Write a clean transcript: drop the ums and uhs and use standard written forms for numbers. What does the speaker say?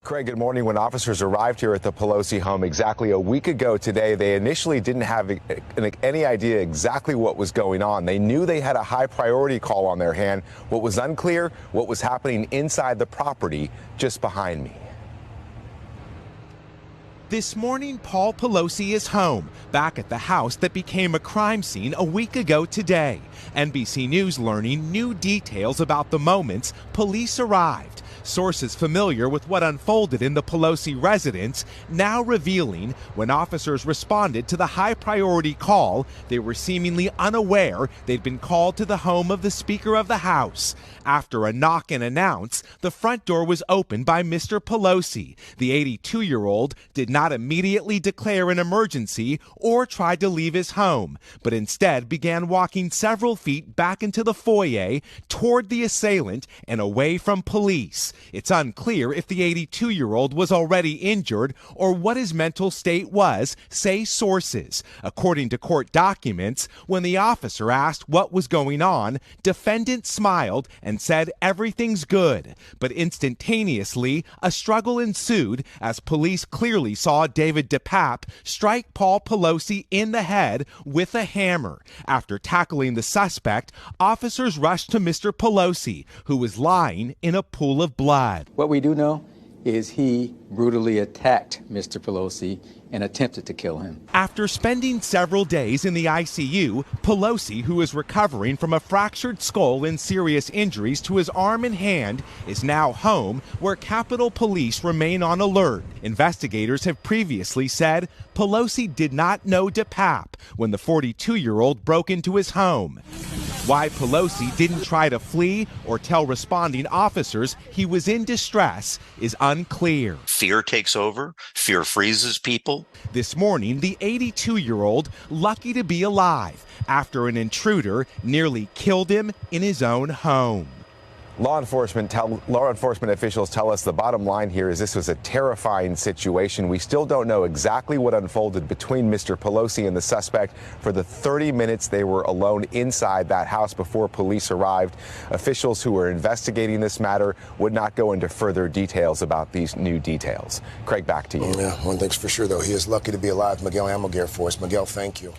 Craig, good morning. When officers arrived here at the Pelosi home exactly a week ago today, they initially didn't have any idea exactly what was going on. They knew they had a high priority call on their hand. What was unclear, what was happening inside the property just behind me. This morning, Paul Pelosi is home, back at the house that became a crime scene a week ago today. NBC News learning new details about the moments police arrived. Sources familiar with what unfolded in the Pelosi residence now revealing when officers responded to the high-priority call, they were seemingly unaware they'd been called to the home of the Speaker of the House. After a knock and announce, the front door was opened by Mr. Pelosi. The 82-year-old did not immediately declare an emergency or try to leave his home, but instead began walking several feet back into the foyer toward the assailant and away from police. It's unclear if the 82-year-old was already injured or what his mental state was, say sources. According to court documents, when the officer asked what was going on, defendant smiled and said everything's good. But instantaneously, a struggle ensued as police clearly saw David DePape strike Paul Pelosi in the head with a hammer. After tackling the suspect, officers rushed to Mr. Pelosi, who was lying in a pool of blood. What we do know is he brutally attacked Mr. Pelosi and attempted to kill him. After spending several days in the ICU, Pelosi, who is recovering from a fractured skull and serious injuries to his arm and hand, is now home, where Capitol Police remain on alert. Investigators have previously said Pelosi did not know DePape when the 42-year-old broke into his home. Why Pelosi didn't try to flee or tell responding officers he was in distress is unclear. Fear takes over. Fear freezes people. This morning, the 82-year-old lucky to be alive after an intruder nearly killed him in his own home. Law enforcement officials tell us the bottom line here is this was a terrifying situation. We still don't know exactly what unfolded between Mr. Pelosi and the suspect for the 30 minutes they were alone inside that house before police arrived. Officials who were investigating this matter would not go into further details about these new details. Craig, back to you. Yeah, one thing's for sure, though. He is lucky to be alive. Miguel Almaguer for us. Miguel, thank you.